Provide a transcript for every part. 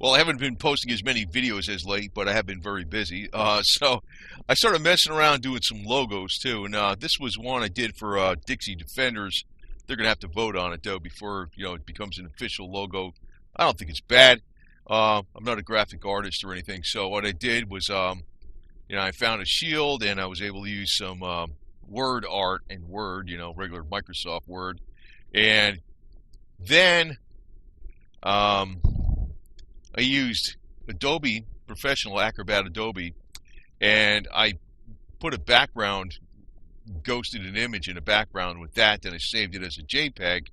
Well, I haven't been posting as many videos as late, but I have been very busy. So I started messing around doing some logos too, and this was one I did for Dixie Defenders. They're gonna have to vote on it though before it becomes an official logo. I don't think it's bad. I'm not a graphic artist or anything, so what I did was, I found a shield and I was able to use some Word art and Word, regular Microsoft Word, and then. Um, I used Adobe, Professional Acrobat Adobe, and I put a background, ghosted an image in a background with that, then I saved it as a JPEG.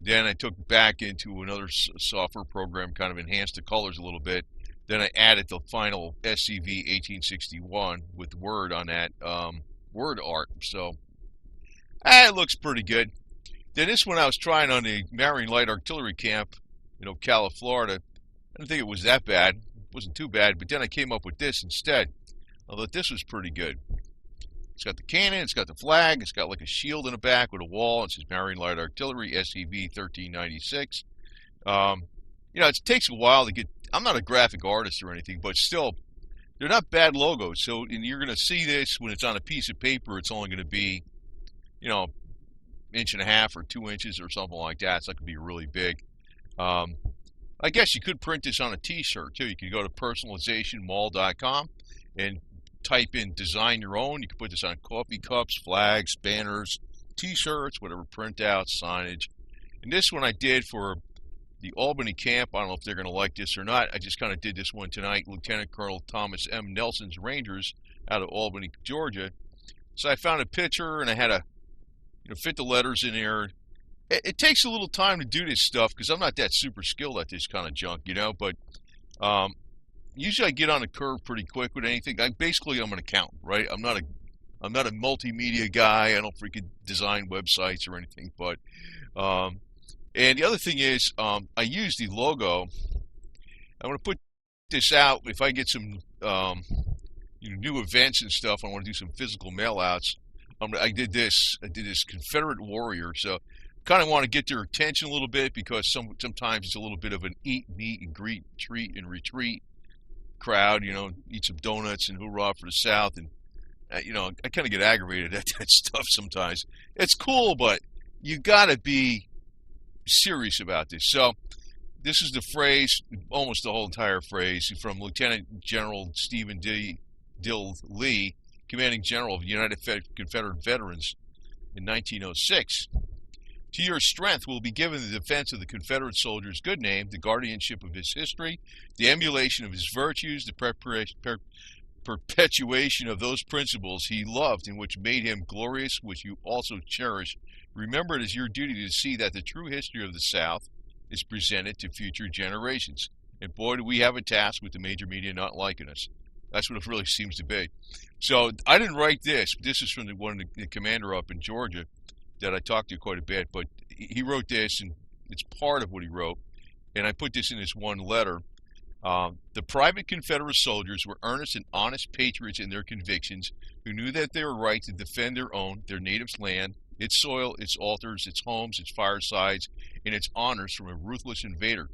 Then I took it back into another software program, kind of enhanced the colors a little bit. Then I added the final SCV 1861 with Word on that, Word art. So, it looks pretty good. Then this one I was trying on the Marine Light Artillery Camp in Ocala, Florida. I didn't think it was that bad. It wasn't too bad, but then I came up with this instead. I thought this was pretty good. It's got the cannon, it's got the flag, it's got like a shield in the back with a wall. It says Marine Light Artillery, SCV 1396. It takes a while to get. I'm not a graphic artist or anything, but still, they're not bad logos. So you're going to see this when it's on a piece of paper. It's only going to be, inch and a half or 2 inches or something like that. It's not going to be really big. I guess you could print this on a t-shirt too. You could go to personalizationmall.com and type in design your own. You can put this on coffee cups, flags, banners, t-shirts, whatever, printouts, signage. And this one I did for the Albany camp. I don't know if they're going to like this or not. I just kind of did this one tonight. Lieutenant Colonel Thomas M. Nelson's Rangers out of Albany, Georgia. So I found a picture and I had to fit the letters in there. It takes a little time to do this stuff because I'm not that super skilled at this kind of junk, but usually I get on a curve pretty quick with anything. I'm an accountant, right? I'm not a multimedia guy. I don't freaking design websites or anything, but and the other thing is I use the logo. I'm going to put this out if I get some new events and stuff. I want to do some physical mail outs. I did this Confederate warrior, so kind of want to get their attention a little bit because sometimes it's a little bit of an eat, meet, and greet, treat, and retreat crowd. Eat some donuts and hoorah for the South, and I kind of get aggravated at that stuff sometimes. It's cool, but you got to be serious about this. So this is the phrase, almost the whole entire phrase, from Lieutenant General Stephen Dill Lee, Commanding General of the United Confederate Veterans in 1906. To your strength will be given the defense of the Confederate soldier's good name, the guardianship of his history, the emulation of his virtues, the perpetuation of those principles he loved and which made him glorious, which you also cherish. Remember, it is your duty to see that the true history of the South is presented to future generations. And boy, do we have a task with the major media not liking us. That's what it really seems to be. So I didn't write this. This is from the commander up in Georgia that I talked to quite a bit, but he wrote this, and it's part of what he wrote, and I put this in this one letter. The private Confederate soldiers were earnest and honest patriots in their convictions who knew that they were right to defend their native land, its soil, its altars, its homes, its firesides, and its honors from a ruthless invader.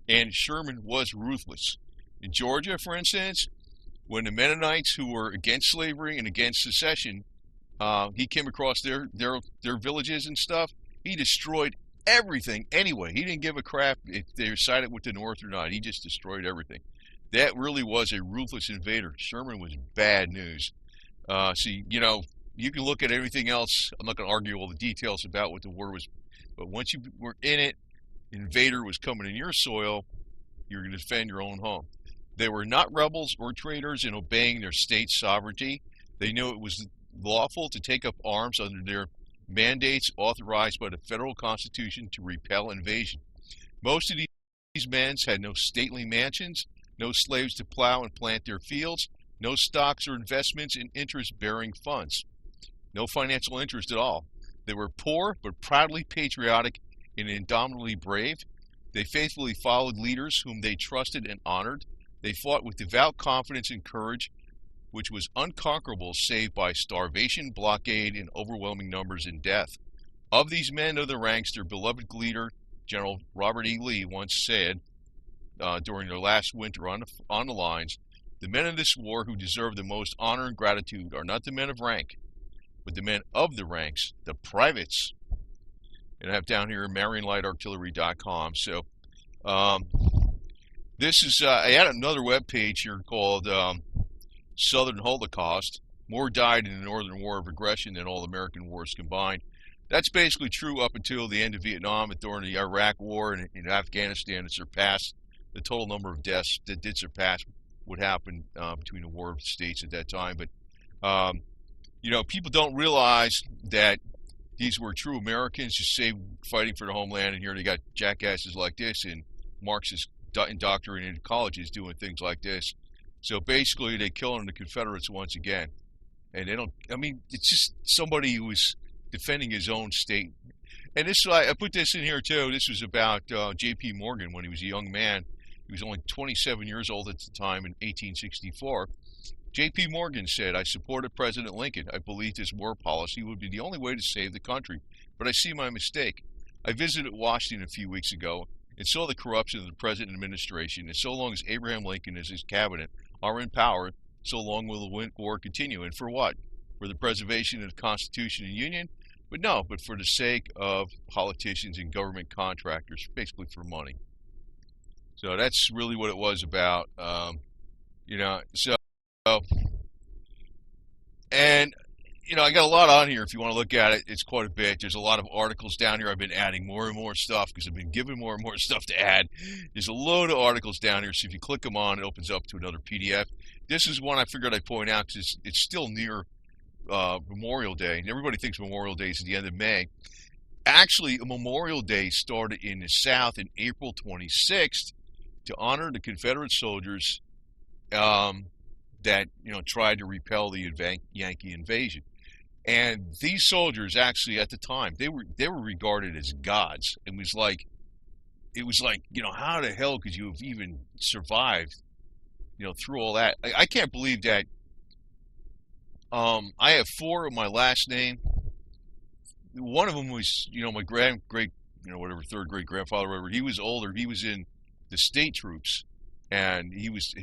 And Sherman was ruthless. In Georgia, for instance, when the Mennonites who were against slavery and against secession, he came across their villages and stuff, he destroyed everything anyway. He didn't give a crap if they sided with the North or not. He just destroyed everything. That really was a ruthless invader. Sherman was bad news. See, you can look at everything else. I'm not going to argue all the details about what the war was, but once you were in it, invader was coming in your soil, you're going to defend your own home. They were not rebels or traitors in obeying their state's sovereignty. They knew it was lawful to take up arms under their mandates authorized by the federal constitution to repel invasion. Most of these men had no stately mansions, no slaves to plow and plant their fields, no stocks or investments in interest-bearing funds, no financial interest at all. They were poor but proudly patriotic and indomitably brave. They faithfully followed leaders whom they trusted and honored. They fought with devout confidence and courage, which was unconquerable save by starvation, blockade, and overwhelming numbers and death. Of these men of the ranks, their beloved leader, General Robert E. Lee, once said, during their last winter on the lines, the men of this war who deserve the most honor and gratitude are not the men of rank, but the men of the ranks, the privates. And I have down here MarionLightArtillery.com. So this is, I had another web page here called Southern Holocaust. More died in the Northern War of Aggression than all American wars combined. That's basically true up until the end of Vietnam and during the Iraq War and in Afghanistan. It surpassed the total number of deaths that did surpass what happened between the War of the States at that time. But, you know, people don't realize that these were true Americans just fighting for the homeland, and here they got jackasses like this and Marxist indoctrinated colleges doing things like this. So basically, they're killing the Confederates once again. And they don't, I mean, it's just somebody who is defending his own state. And this, I put this in here too. This was about J.P. Morgan when he was a young man. He was only 27 years old at the time in 1864. J.P. Morgan said, "I supported President Lincoln. I believed his war policy would be the only way to save the country. But I see my mistake. I visited Washington a few weeks ago and saw the corruption of the present administration. And so long as Abraham Lincoln and his cabinet are in power, so long will the war continue. And for what? For the preservation of the Constitution and Union? But no, but for the sake of politicians and government contractors, basically for money." So that's really what it was about. You know, so, and, you know, I got a lot on here. If you want to look at it, it's quite a bit. There's a lot of articles down here. I've been adding more and more stuff because I've been given more and more stuff to add. There's a load of articles down here. So if you click them on, it opens up to another PDF. This is one I figured I'd point out because it's still near Memorial Day. And everybody thinks Memorial Day is at the end of May. Actually, Memorial Day started in the South in April 26th to honor the Confederate soldiers that, you know, tried to repel the Yankee invasion. And these soldiers actually at the time, they were regarded as gods. It was like, you know, how the hell could you have even survived, you know, through all that? I can't believe that. I have 4 of my last name. One of them was, you know, my great, you know, whatever, third great grandfather, whatever. He was older. He was in the state troops, and he was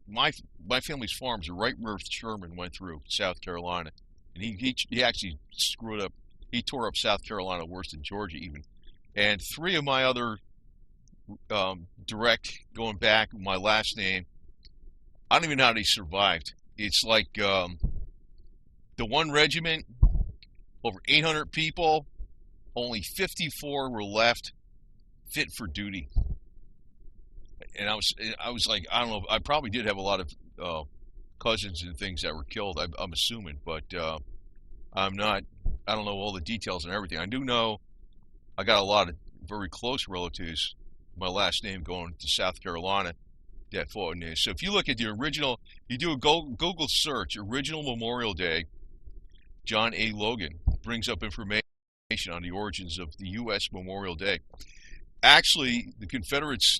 my family's farms are right where Sherman went through South Carolina, and he actually screwed up. He tore up South Carolina worse than Georgia even. And 3 of my other direct going back, my last name, I don't even know how they survived. It's like the 1 regiment, over 800 people, only 54 were left fit for duty. And I was like, I don't know, I probably did have a lot of cousins and things that were killed, I'm assuming, but I don't know all the details and everything. I do know I got a lot of very close relatives, my last name, going to South Carolina that fought in this. So if you look at the original, you do a Google search, original Memorial Day, John A. Logan, brings up information on the origins of the U.S. Memorial Day. Actually, the Confederates,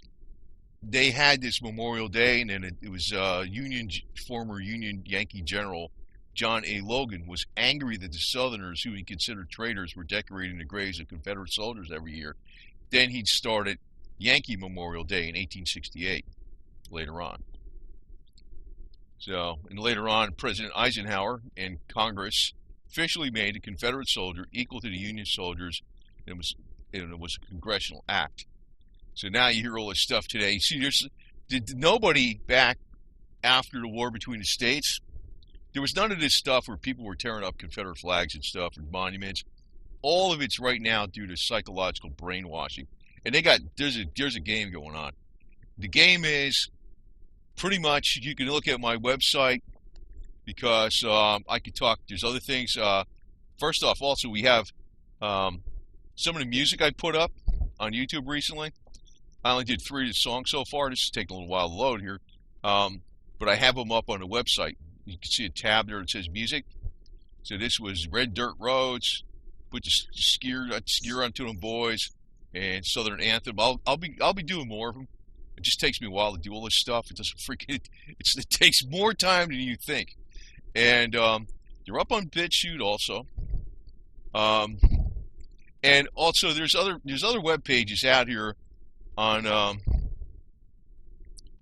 they had this Memorial Day, and then it was former Union Yankee General John A. Logan was angry that the Southerners, who he considered traitors, were decorating the graves of Confederate soldiers every year. Then he started Yankee Memorial Day in 1868, later on. So, and later on, President Eisenhower and Congress officially made a Confederate soldier equal to the Union soldiers, and it was a congressional act. So now you hear all this stuff today. You see, did nobody back after the war between the states, there was none of this stuff where people were tearing up Confederate flags and stuff and monuments. All of it's right now due to psychological brainwashing. And there's a game going on. The game is pretty much, you can look at my website, because I could talk, there's other things. First off, also, we have some of the music I put up on YouTube recently. I only did 3 of the songs so far. This is taking a little while to load here. But I have them up on the website. You can see a tab there that says music. So this was Red Dirt Roads, put the Skier Unto Them Boys, and Southern Anthem. I'll be doing more of them. It just takes me a while to do all this stuff. It doesn't it takes more time than you think. And they're up on BitChute also. And also there's other web pages out here on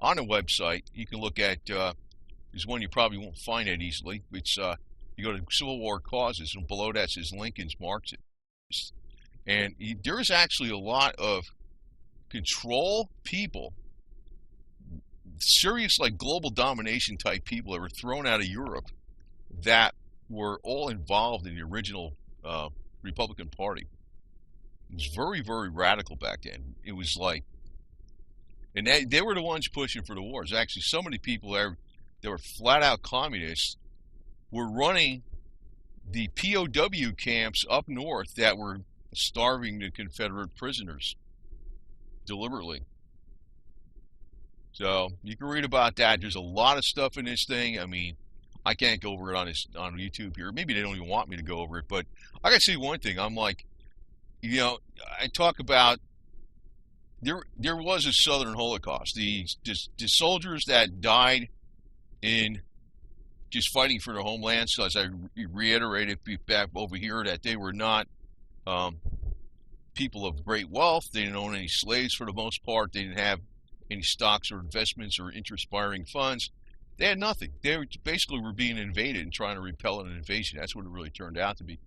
on the website. You can look at, there's one you probably won't find it easily. It's, you go to Civil War causes, and below that says Lincoln's Marxists. And there is actually a lot of control people, serious like global domination type people that were thrown out of Europe that were all involved in the original Republican Party. It was very, very radical back then. It was like, and they were the ones pushing for the wars. Actually, so many people that were flat out communists were running the POW camps up north that were starving the Confederate prisoners deliberately. So you can read about that. There's a lot of stuff in this thing. I mean, I can't go over it on YouTube here. Maybe they don't even want me to go over it. But I gotta say one thing. I'm like, you know, I talk about there was a Southern Holocaust. The soldiers that died in just fighting for their homelands, as I reiterated back over here, that they were not people of great wealth. They didn't own any slaves for the most part. They didn't have any stocks or investments or interest-bearing funds. They had nothing. They basically were being invaded and trying to repel an invasion. That's what it really turned out to be.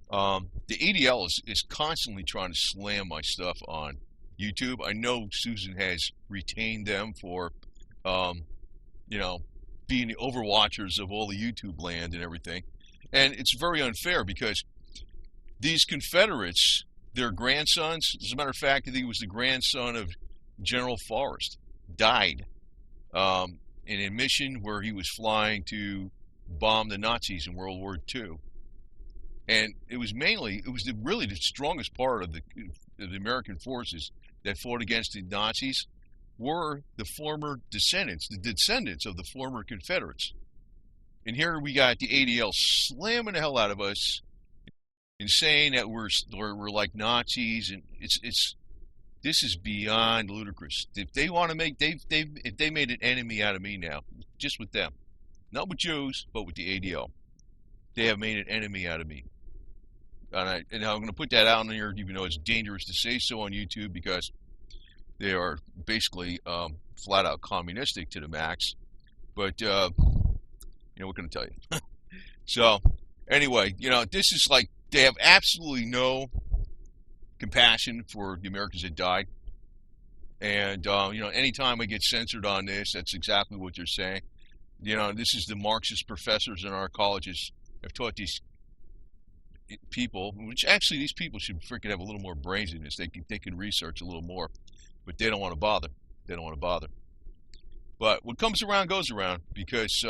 The ADL is constantly trying to slam my stuff on YouTube. I know Susan has retained them for, you know, being the overwatchers of all the YouTube land and everything. And it's very unfair because these Confederates, their grandsons, as a matter of fact, I think it was the grandson of General Forrest, died in a mission where he was flying to bomb the Nazis in World War II. And it was really the strongest part of the American forces that fought against the Nazis were the former descendants of the former Confederates. And here we got the ADL slamming the hell out of us and saying that we're like Nazis, and this is beyond ludicrous. If they want to make if they made an enemy out of me now, just with them, not with Jews, but with the ADL, they have made an enemy out of me. And I'm going to put that out on here, even though it's dangerous to say so on YouTube, because they are basically flat out communistic to the max. But you know, what can I tell you? So anyway, you know, this is like, they have absolutely no compassion for the Americans that died. And you know, anytime I get censored on this, that's exactly what they're saying. You know, this is the Marxist professors in our colleges have taught these people, which actually these people should freaking have a little more brains in this. They can research a little more, but they don't want to bother. They don't want to bother. But what comes around goes around, because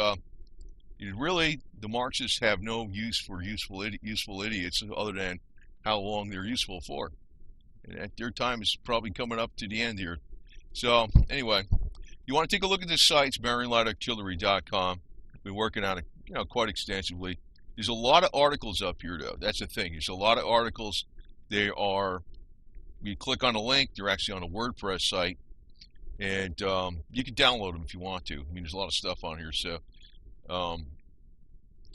really the Marxists have no use for useful idiots other than how long they're useful for. And their time is probably coming up to the end here. So anyway, you want to take a look at this site. It's MarionLightArtillery.com. I've been working on it, you know, quite extensively. There's a lot of articles up here, though. That's the thing. There's a lot of articles. They are, you click on a link, they're actually on a WordPress site, and you can download them if you want to. I mean, there's a lot of stuff on here, so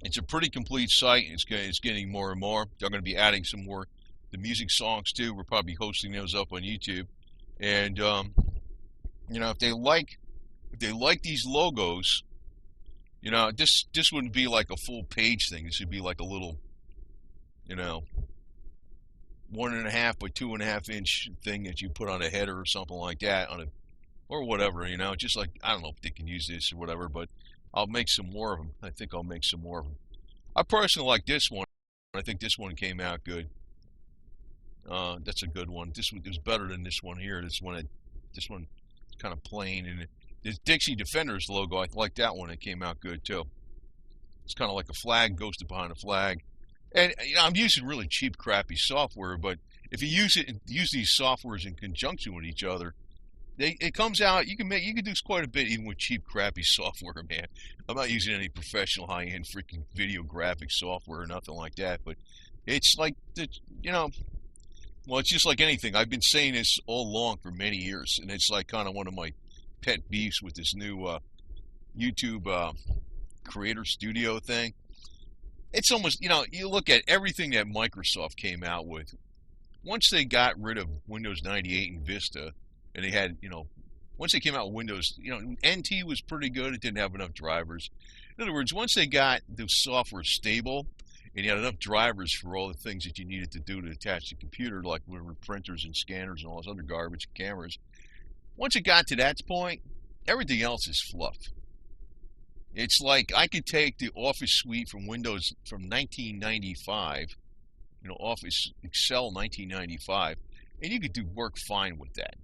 it's a pretty complete site. It's getting more and more. They're going to be adding some more the music songs too. We're probably hosting those up on YouTube, and you know, if they like these logos. You know, this wouldn't be like a full page thing. This would be like a little, you know, 1.5 by 2.5 inch thing that you put on a header or something like that on a, or whatever. You know, just like, I don't know if they can use this or whatever, but I'll make some more of them. I think I'll make some more of them. I personally like this one. I think this one came out good. That's a good one. This one is better than this one here. This one kind of plain, and this Dixie Defenders logo, I like that one. It came out good too. It's kind of like a flag ghosted behind a flag. And you know, I'm using really cheap, crappy software, but if you use these softwares in conjunction with each other, it comes out. You can do quite a bit even with cheap, crappy software, man. I'm not using any professional, high-end, freaking video graphic software or nothing like that. But it's like you know, well, it's just like anything. I've been saying this all along for many years, and it's like kind of one of my pet beefs with this new YouTube creator studio thing. It's almost, you know, you look at everything that Microsoft came out with. Once they got rid of Windows 98 and Vista, and they had, you know, once they came out with Windows, NT was pretty good. It didn't have enough drivers. In other words, once they got the software stable and you had enough drivers for all the things that you needed to do to attach the computer, like whatever printers and scanners and all this other garbage, cameras, once it got to that point, everything else is fluff. It's like I could take the Office suite from Windows from 1995, Office Excel 1995, and you could do work fine with that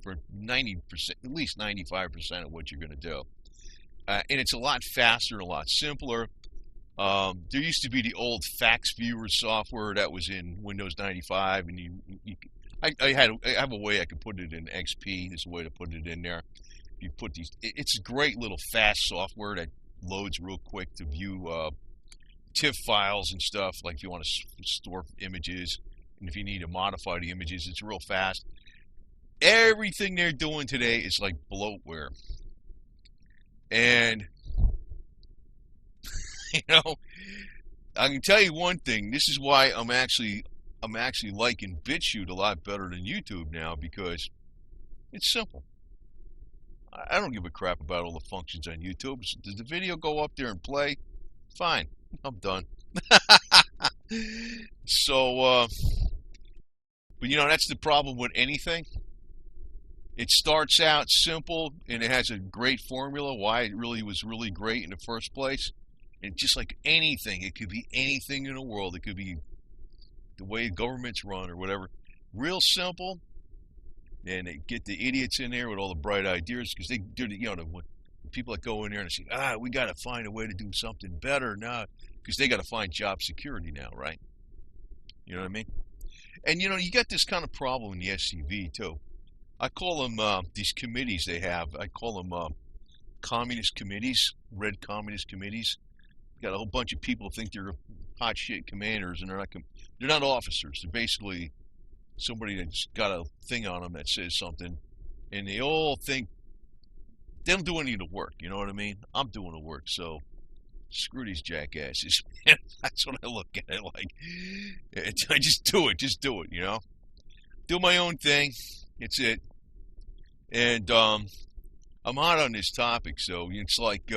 for 90%, at least 95% of what you're going to do. And it's a lot faster and a lot simpler. There used to be the old fax viewer software that was in Windows 95, and I have a way I could put it in XP. There's a way to put it in there. You put these. It's a great little fast software that loads real quick to view TIFF files and stuff. Like if you want to store images, and if you need to modify the images, it's real fast. Everything they're doing today is like bloatware, and I can tell you one thing. This is why I'm actually liking BitChute a lot better than YouTube now, because it's simple. I don't give a crap about all the functions on YouTube. Does the video go up there and play? Fine. I'm done. So, but that's the problem with anything. It starts out simple, and it has a great formula, why it really was really great in the first place. And just like anything, it could be anything in the world. It could be the way governments run or whatever. Real simple. And they get the idiots in there with all the bright ideas, because they do the people that go in there and say, we got to find a way to do something better now, because they got to find job security now, right? You know what I mean? And you got this kind of problem in the SCV too. I call them these committees they have. I call them communist committees, red communist committees. You got a whole bunch of people think they're hot shit commanders, and they're not officers. They're basically somebody that's got a thing on them that says something, and they all think they don't do any of the work. You know what I mean? I'm doing the work, so screw these jackasses. That's what I look at it like. I just do it, do my own thing. It's it. And I'm hot on this topic, so it's like,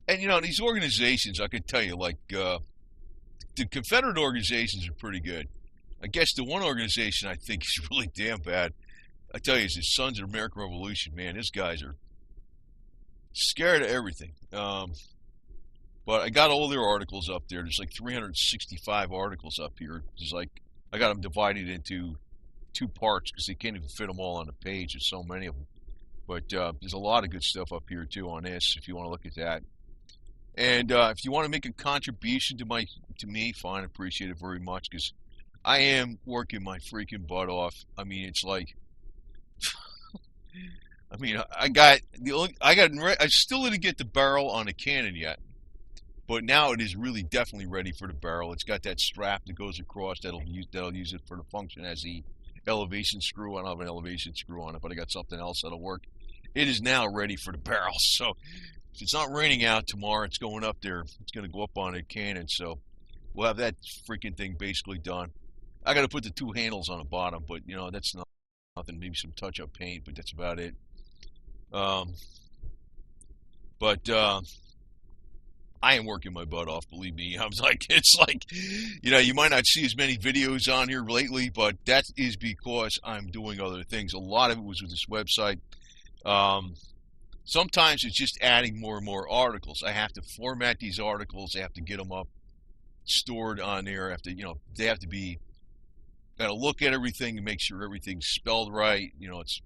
and these organizations, I can tell you, like the Confederate organizations are pretty good. I guess the one organization I think is really damn bad, I tell you, is the Sons of the American Revolution. Man, these guys are scared of everything. But I got all their articles up there. There's like 365 articles up here. There's like, I got them divided into 2 parts because they can't even fit them all on a page. There's so many of them. But there's a lot of good stuff up here too on this, if you want to look at that. And if you want to make a contribution to me, fine, appreciate it very much, because I am working my freaking butt off. I mean, it's like, I still didn't get the barrel on the cannon yet, but now it is really definitely ready for the barrel. It's got that strap that goes across that'll use it for the function as the elevation screw. I don't have an elevation screw on it, but I got something else that'll work. It is now ready for the barrel. So if it's not raining out tomorrow, it's going up there. It's going to go up on a cannon. So we'll have that freaking thing basically done. I got to put the 2 handles on the bottom, but that's nothing. Maybe some touch-up paint, but that's about it. I am working my butt off, believe me. It's like, you might not see as many videos on here lately, but that is because I'm doing other things. A lot of it was with this website. Sometimes it's just adding more and more articles. I have to format these articles. I have to get them up, stored on there. They have to be, got to look at everything and make sure everything's spelled right. It's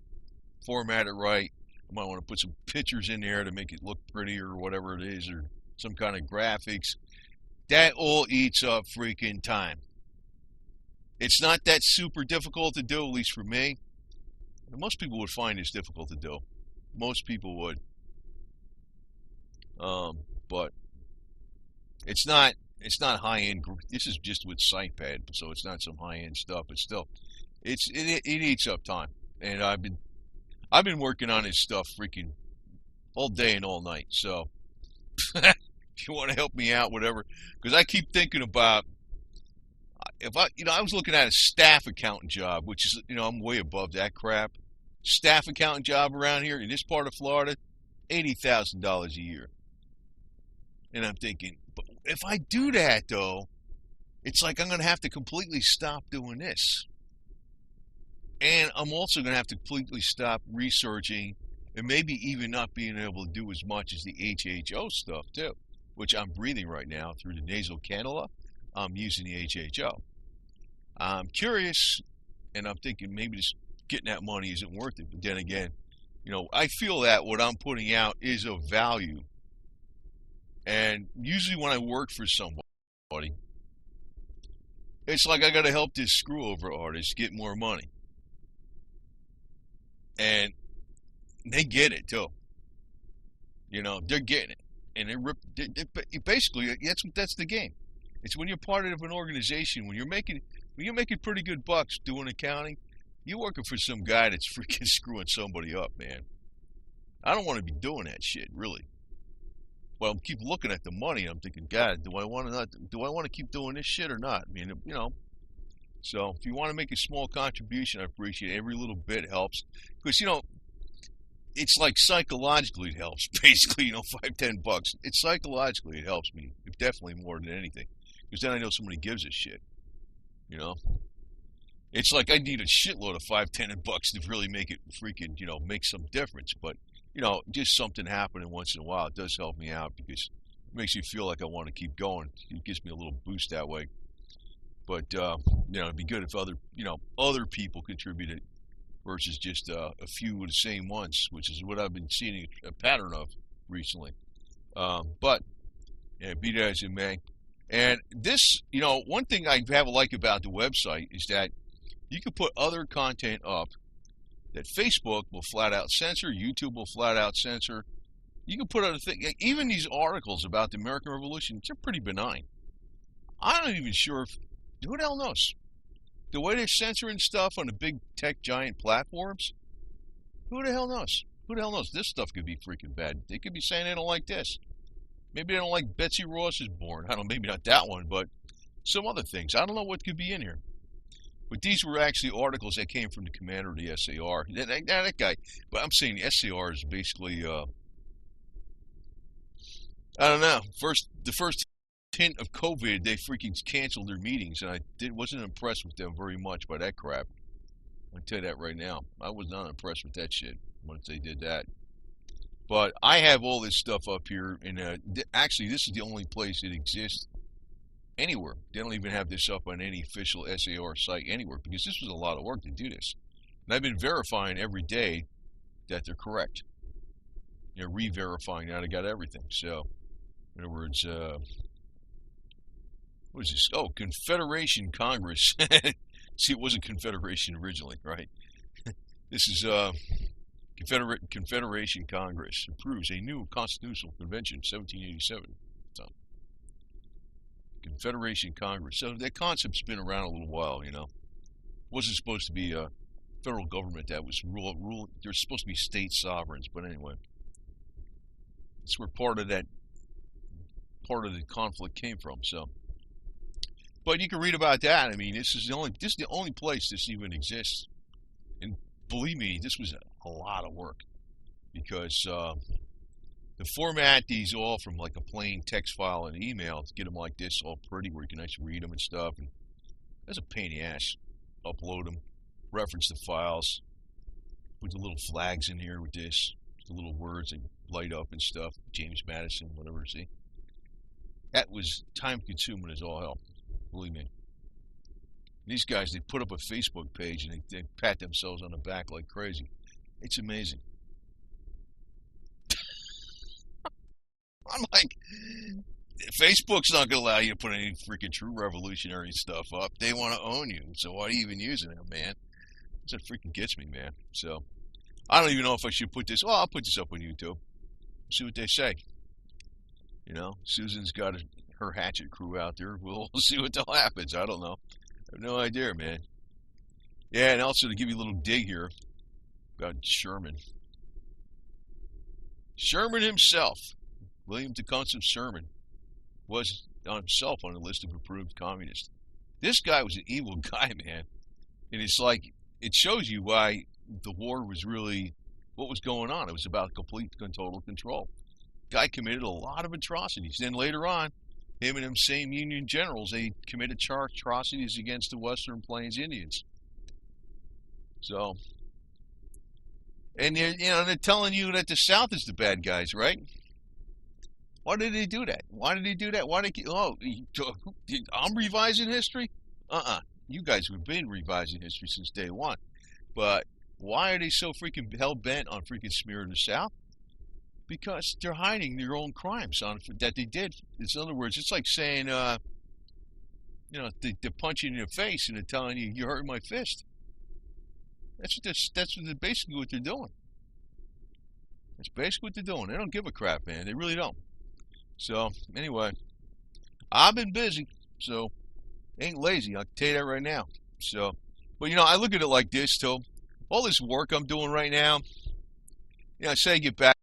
formatted right. I might want to put some pictures in there to make it look pretty or whatever it is, or some kind of graphics. That all eats up freaking time. It's not that super difficult to do, at least for me. Most people would find this difficult to do. Most people would. But it's not high-end. This is just with SitePad, so it's not some high-end stuff. But still, it eats up time. And I've been working on this stuff freaking all day and all night. So if you want to help me out, whatever, because I keep thinking about, if I was looking at a staff accountant job, which is, I'm way above that crap. staff accountant job around here in this part of Florida, $80,000 a year. And I'm thinking, but if I do that, though, it's like I'm going to have to completely stop doing this. And I'm also going to have to completely stop researching and maybe even not being able to do as much as the HHO stuff, too, which I'm breathing right now through the nasal cannula. I'm using the HHO. I'm curious, and I'm thinking maybe just getting that money isn't worth it. But then again, I feel that what I'm putting out is of value. And usually when I work for somebody, it's like I got to help this screw-over artist get more money. And they get it, too. They're getting it. And basically, that's the game. It's when you're part of an organization, when you're making pretty good bucks doing accounting, you're working for some guy that's freaking screwing somebody up, man. I don't want to be doing that shit, really. But I'm keep looking at the money, and I'm thinking, God, do I want to keep doing this shit or not? I mean, So if you want to make a small contribution, I appreciate it. Every little bit helps. Because, it's like psychologically it helps. Basically, $5-10. It's psychologically it helps me. Definitely more than anything. Because then I know somebody gives a shit. It's like I need a shitload of $5-10 to really make it freaking, make some difference. But, just something happening once in a while, it does help me out because it makes me feel like I want to keep going. It gives me a little boost that way. But, it'd be good if other people contributed versus just a few of the same ones, which is what I've been seeing a pattern of recently. But, yeah, be that as it may. And this, one thing I like about the website is that you can put other content up that Facebook will flat out censor, YouTube will flat out censor. You can put other things, even these articles about the American Revolution, they're pretty benign. I'm not even sure if, who the hell knows? The way they're censoring stuff on the big tech giant platforms, who the hell knows? Who the hell knows? This stuff could be freaking bad. They could be saying they don't like this. Maybe they don't like Betsy Ross is born. I don't know, maybe not that one, but some other things. I don't know what could be in here. But these were actually articles that came from the commander of the SAR. That guy. But I'm saying the SAR is basically, I don't know. The first hint of COVID, they freaking canceled their meetings, and I wasn't impressed with them very much by that crap. I tell you that right now. I was not impressed with that shit once they did that. But I have all this stuff up here, and actually, this is the only place it exists anywhere. They don't even have this up on any official SAR site anywhere, because this was a lot of work to do this. And I've been verifying every day that they're correct. Re-verifying that I got everything. So, in other words, what is this? Oh, Confederation Congress. See, it wasn't Confederation originally, right? This is Confederation Congress approves a new constitutional convention, 1787. So, Confederation Congress. So that concept's been around a little while, It wasn't supposed to be a federal government that was rule. There's supposed to be state sovereigns, but anyway, that's where part of the conflict came from. So, but you can read about that. I mean, this is the only place this even exists. And believe me, this was a lot of work because to format these all from like a plain text file and email to get them like this all pretty where you can actually read them and stuff. And that's a pain in the ass. Upload them, reference the files, put the little flags in here with this, the little words that light up and stuff. James Madison, whatever. See, that was time consuming as all hell. Believe me. These guys, they put up a Facebook page and they pat themselves on the back like crazy. It's amazing. I'm like, Facebook's not going to allow you to put any freaking true revolutionary stuff up. They want to own you. So why are you even using it, man? That freaking gets me, man. So I don't even know if I should put this. Well, I'll put this up on YouTube. See what they say. Susan's got her hatchet crew out there. We'll see what the hell happens. I don't know. I have no idea, man. Yeah, and also to give you a little dig here about Sherman. Sherman himself, William Tecumseh Sherman, was himself on the list of approved communists. This guy was an evil guy, man. And it's like, it shows you why the war was really what was going on. It was about complete and total control. Guy committed a lot of atrocities. Then later on, him and them same Union generals, they committed atrocities against the Western Plains Indians. So, and they're telling you that the South is the bad guys, right? Why did they do that? Why did he do that? Why did he, I'm revising history? You guys have been revising history since day one. But why are they so freaking hell-bent on freaking smearing the South? Because they're hiding their own crimes that they did. In other words, it's like saying, they're punching you in the face and they're telling you, you hurt my fist. That's basically what they're doing. That's basically what they're doing. They don't give a crap, man. They really don't. So, anyway, I've been busy, so ain't lazy. I'll tell you that right now. So, but I look at it like this, too. All this work I'm doing right now, I say I get back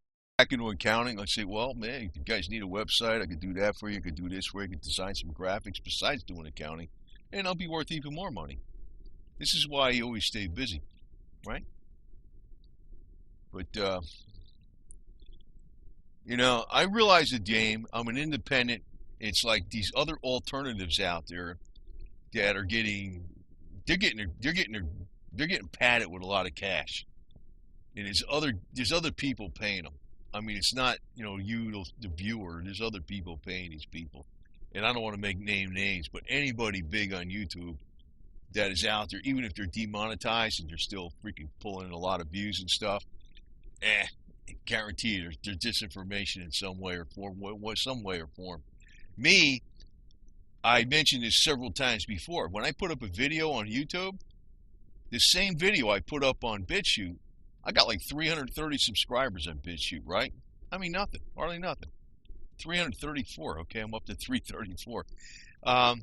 into accounting. I say, well, man, if you guys need a website, I could do that for you. I could do this for you. I could design some graphics besides doing accounting, and I'll be worth even more money. This is why you always stay busy, right? But, I realize the game. I'm an independent. It's like these other alternatives out there that are getting padded with a lot of cash, and there's other people paying them. I mean, it's not you, the viewer. There's other people paying these people, and I don't want to name names, but anybody big on YouTube that is out there, even if they're demonetized and they're still freaking pulling in a lot of views and stuff, guarantee you there's disinformation in some way or form. Me, I mentioned this several times before. When I put up a video on YouTube, the same video I put up on BitChute, I got like 330 subscribers on BitChute, right? I mean, nothing, hardly nothing. 334, okay, I'm up to 334. On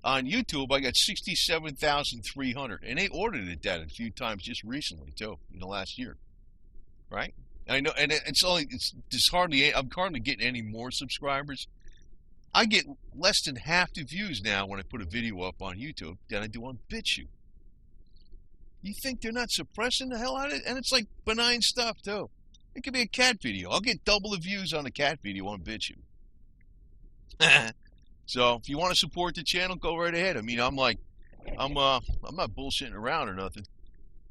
YouTube, I got 67,300, and they audited that a few times just recently too, in the last year, right? I know, and I'm hardly getting any more subscribers. I get less than half the views now when I put a video up on YouTube than I do on BitChute. You think they're not suppressing the hell out of it? And it's like benign stuff too. It could be a cat video. I'll get double the views on a cat video on BitChute. So if you want to support the channel, go right ahead. I mean, I'm not bullshitting around or nothing.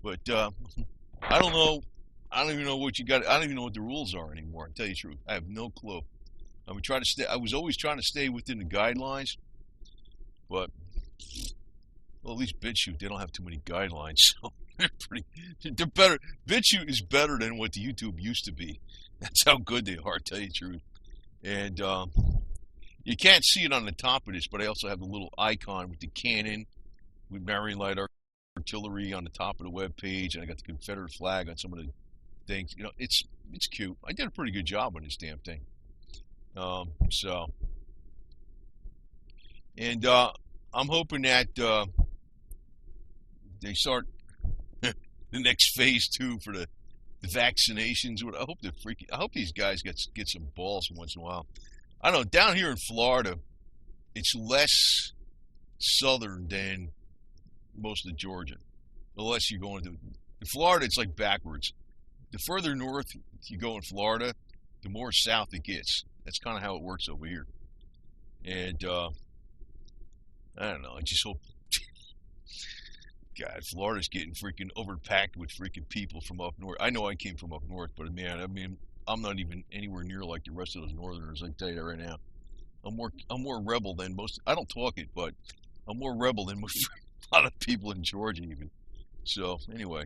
But I don't know. I don't even know what you got. I don't even know what the rules are anymore. To tell you the truth, I have no clue. I was always trying to stay within the guidelines, but well, at least BitChute, they don't have too many guidelines, so they're better. BitChute is better than what the YouTube used to be. That's how good they are, to tell you the truth. And you can't see it on the top of this, but I also have the little icon with the cannon, with Marion Light Artillery on the top of the web page, and I got the Confederate flag on some of the things. It's cute. I did a pretty good job on this damn thing. I'm hoping that they start the next phase 2 for the vaccinations. I hope these guys get some balls once in a while. I don't know. Down here in Florida, it's less southern than most of Georgia. Unless you're going to Florida, it's like backwards. The further north you go in Florida, the more south it gets. That's kind of how it works over here. And I don't know. I just hope. God, Florida's getting freaking overpacked with freaking people from up north. I know I came from up north, but man, I mean, I'm not even anywhere near like the rest of those northerners. I can tell you that right now. I'm more rebel than most. I don't talk it, but I'm more rebel than most, a lot of people in Georgia even. So anyway,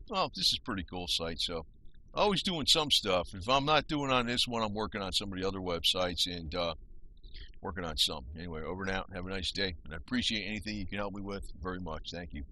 well, this is a pretty cool site. So always doing some stuff. If I'm not doing on this one, I'm working on some of the other websites and working on some. Anyway, over and out. Have a nice day. And I appreciate anything you can help me with very much. Thank you.